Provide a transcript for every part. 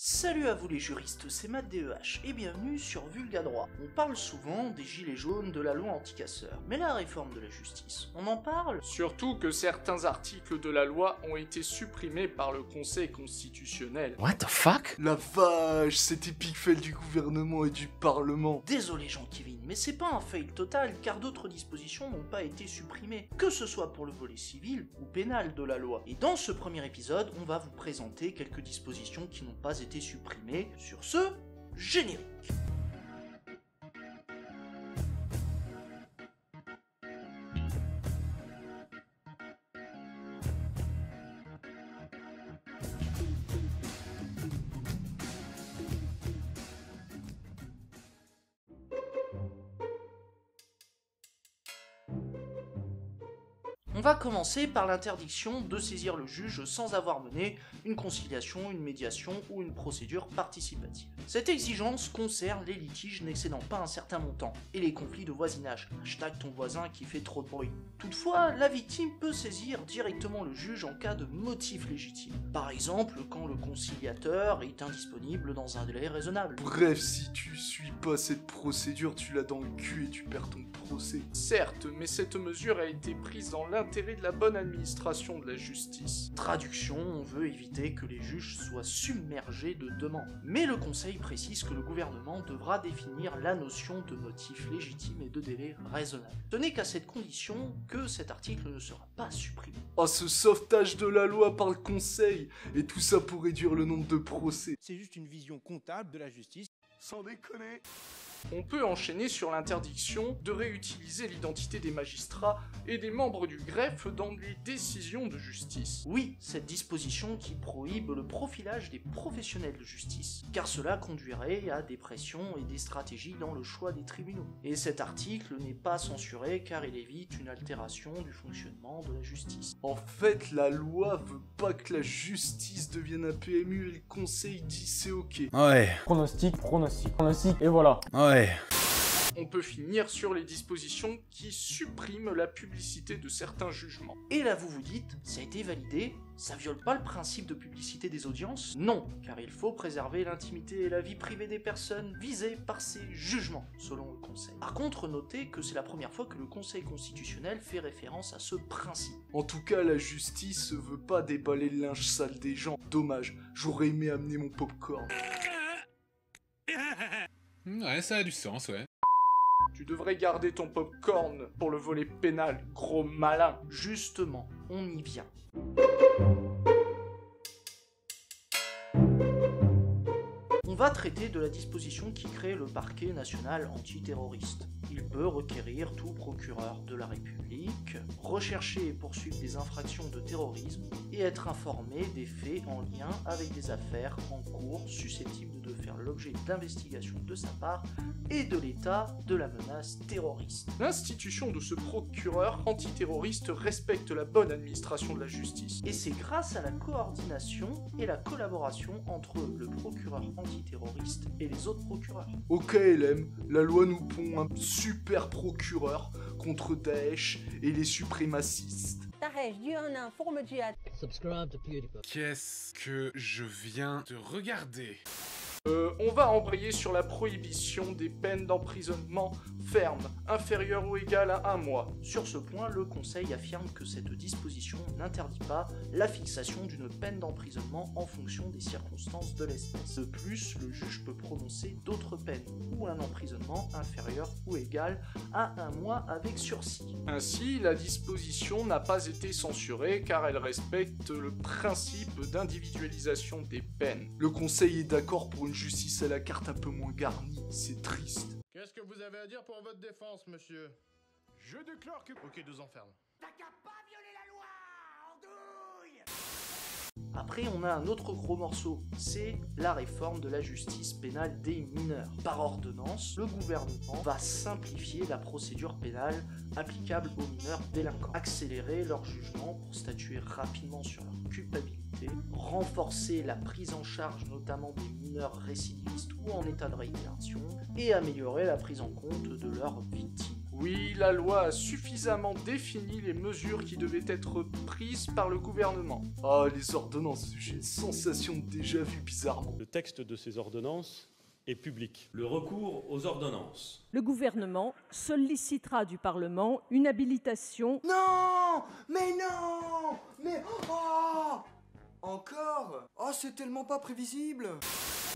Salut à vous les juristes, c'est Matt DEH et bienvenue sur Vulga Droit. On parle souvent des gilets jaunes, de la loi anti-casseurs, mais la réforme de la justice, on en parle? Surtout que certains articles de la loi ont été supprimés par le Conseil constitutionnel. What the fuck? La vache, cet épique fail du gouvernement et du Parlement. Désolé Jean-Kevin, mais c'est pas un fail total car d'autres dispositions n'ont pas été supprimées, que ce soit pour le volet civil ou pénal de la loi. Et dans ce premier épisode, on va vous présenter quelques dispositions qui n'ont pas été supprimées. Sur ce, générique. On va commencer par l'interdiction de saisir le juge sans avoir mené une conciliation, une médiation ou une procédure participative. Cette exigence concerne les litiges n'excédant pas un certain montant et les conflits de voisinage, hashtag ton voisin qui fait trop de bruit. Toutefois, la victime peut saisir directement le juge en cas de motif légitime. Par exemple, quand le conciliateur est indisponible dans un délai raisonnable. Bref, si tu suis pas cette procédure, tu l'as dans le cul et tu perds ton procès. Certes, mais cette mesure a été prise dans l'intérêt de la bonne administration de la justice. Traduction, on veut éviter que les juges soient submergés de demandes. Mais le Conseil précise que le gouvernement devra définir la notion de motif légitime et de délai raisonnable. Ce n'est qu'à cette condition que cet article ne sera pas supprimé. Oh, ce sauvetage de la loi par le Conseil, et tout ça pour réduire le nombre de procès. C'est juste une vision comptable de la justice. Sans déconner. On peut enchaîner sur l'interdiction de réutiliser l'identité des magistrats et des membres du greffe dans les décisions de justice. Oui, cette disposition qui prohibe le profilage des professionnels de justice, car cela conduirait à des pressions et des stratégies dans le choix des tribunaux. Et cet article n'est pas censuré car il évite une altération du fonctionnement de la justice. En fait, la loi veut pas que la justice devienne un PMU et le Conseil dit c'est ok. Ouais, Pronostic, et voilà. ouais. On peut finir sur les dispositions qui suppriment la publicité de certains jugements. Et là vous vous dites, ça a été validé, ça viole pas le principe de publicité des audiences? Non, car il faut préserver l'intimité et la vie privée des personnes visées par ces jugements, selon le Conseil. Par contre, notez que c'est la première fois que le Conseil constitutionnel fait référence à ce principe. En tout cas, la justice veut pas déballer le linge sale des gens. Dommage, j'aurais aimé amener mon popcorn. Ouais, ça a du sens, ouais. Tu devrais garder ton popcorn pour le volet pénal, gros malin. Justement, on y vient. On va traiter de la disposition qui crée le parquet national antiterroriste. Il peut requérir tout procureur de la République, rechercher et poursuivre des infractions de terrorisme et être informé des faits en lien avec des affaires en cours susceptibles de faire l'objet d'investigations de sa part et de l'état de la menace terroriste. L'institution de ce procureur antiterroriste respecte la bonne administration de la justice. Et c'est grâce à la coordination et la collaboration entre le procureur antiterroriste et les autres procureurs. Au KLM, la loi nous pond un super procureur contre Daesh et les suprémacistes. Qu'est-ce que je viens de regarder? On va embrayer sur la prohibition des peines d'emprisonnement fermes, inférieures ou égales à 1 mois. Sur ce point, le Conseil affirme que cette disposition n'interdit pas la fixation d'une peine d'emprisonnement en fonction des circonstances de l'espèce. De plus, le juge peut prononcer d'autres peines ou un emprisonnement inférieur ou égal à 1 mois avec sursis. Ainsi, la disposition n'a pas été censurée car elle respecte le principe d'individualisation des peines. Le Conseil est d'accord pour une justice à la carte un peu moins garnie, c'est triste. Qu'est-ce que vous avez à dire pour votre défense, monsieur? Je déclare que... Ok, 2 ans ferme. Après, on a un autre gros morceau, c'est la réforme de la justice pénale des mineurs. Par ordonnance, le gouvernement va simplifier la procédure pénale applicable aux mineurs délinquants, accélérer leur jugement pour statuer rapidement sur leur culpabilité, renforcer la prise en charge notamment des mineurs récidivistes ou en état de réitération, et améliorer la prise en compte de leurs victimes. Oui, la loi a suffisamment défini les mesures qui devaient être prises par le gouvernement. Ah, les ordonnances, j'ai une sensation de déjà-vu bizarrement. Le texte de ces ordonnances est public. Le recours aux ordonnances. Le gouvernement sollicitera du Parlement une habilitation. Non! Mais non! Mais... Oh! Encore? Oh, c'est tellement pas prévisible!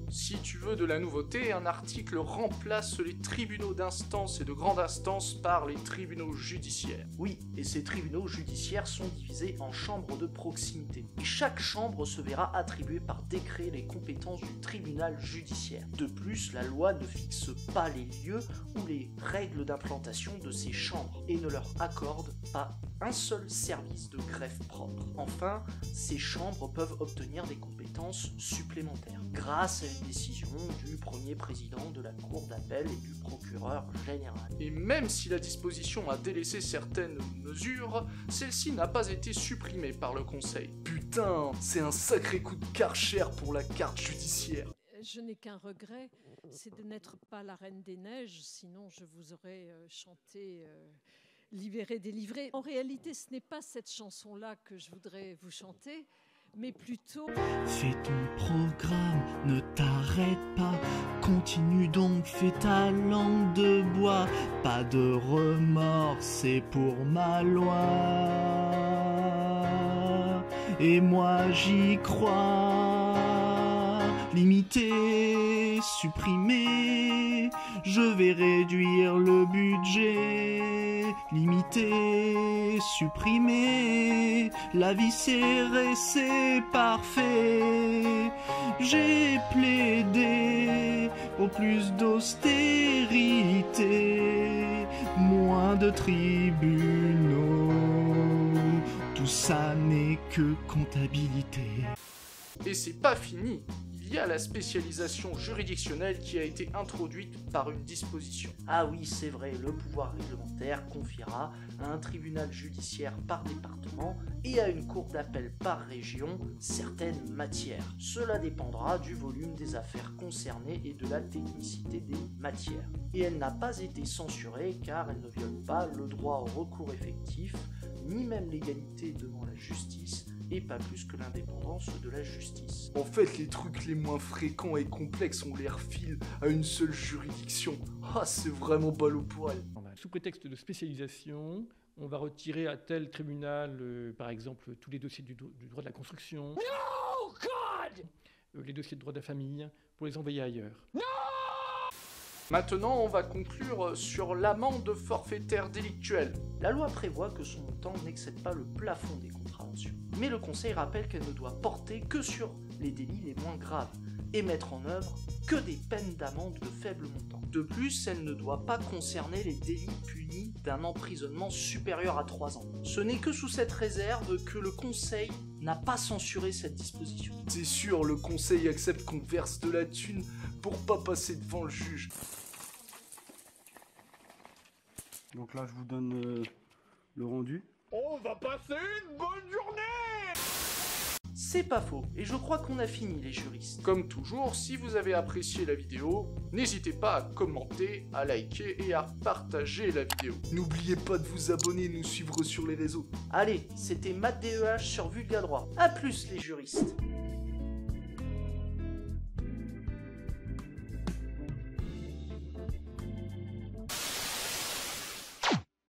Si tu veux de la nouveauté, un article remplace les tribunaux d'instance et de grande instance par les tribunaux judiciaires. Oui, et ces tribunaux judiciaires sont divisés en chambres de proximité. Et chaque chambre se verra attribuer par décret les compétences du tribunal judiciaire. De plus, la loi ne fixe pas les lieux ou les règles d'implantation de ces chambres et ne leur accorde pas un seul service de greffe propre. Enfin, ces chambres peuvent obtenir des compétences supplémentaires grâce à une décision du premier président de la cour d'appel et du procureur général. Et même si la disposition a délaissé certaines mesures, celle-ci n'a pas été supprimée par le Conseil. Putain, c'est un sacré coup de Karcher pour la carte judiciaire. Je n'ai qu'un regret, c'est de n'être pas la Reine des Neiges, sinon je vous aurais chanté Libéré, délivré. En réalité, ce n'est pas cette chanson-là que je voudrais vous chanter, mais plutôt... Fais ton programme, ne t'arrête pas, continue donc, fais ta langue de bois, pas de remords, c'est pour ma loi, et moi j'y crois. Limiter, supprimer, je vais réduire le budget. Limiter, supprimer, la vie serrée c'est parfait. J'ai plaidé pour plus d'austérité, moins de tribunaux, tout ça n'est que comptabilité. Et c'est pas fini. Il y a la spécialisation juridictionnelle qui a été introduite par une disposition. Ah oui, c'est vrai, le pouvoir réglementaire confiera à un tribunal judiciaire par département et à une cour d'appel par région certaines matières. Cela dépendra du volume des affaires concernées et de la technicité des matières. Et elle n'a pas été censurée car elle ne viole pas le droit au recours effectif, ni même l'égalité devant la justice, et pas plus que l'indépendance de la justice. En fait, les trucs les moins fréquents et complexes, on les refile à une seule juridiction. Ah, c'est vraiment ballot pour elle. Sous prétexte de spécialisation, on va retirer à tel tribunal, par exemple, tous les dossiers du droit de la construction. No, God! Les dossiers de droit de la famille, pour les envoyer ailleurs. No! Maintenant, on va conclure sur l'amende forfaitaire délictuelle. La loi prévoit que son montant n'excède pas le plafond des contraventions. Mais le Conseil rappelle qu'elle ne doit porter que sur les délits les moins graves et mettre en œuvre que des peines d'amende de faible montant. De plus, elle ne doit pas concerner les délits punis d'un emprisonnement supérieur à 3 ans. Ce n'est que sous cette réserve que le Conseil n'a pas censuré cette disposition. C'est sûr, le Conseil accepte qu'on verse de la thune pour pas passer devant le juge. Donc là, je vous donne le rendu. On va passer une bonne journée! C'est pas faux, et je crois qu'on a fini les juristes. Comme toujours, si vous avez apprécié la vidéo, n'hésitez pas à commenter, à liker et à partager la vidéo. N'oubliez pas de vous abonner et nous suivre sur les réseaux. Allez, c'était Matt DEH sur Vulga Droit. A plus les juristes.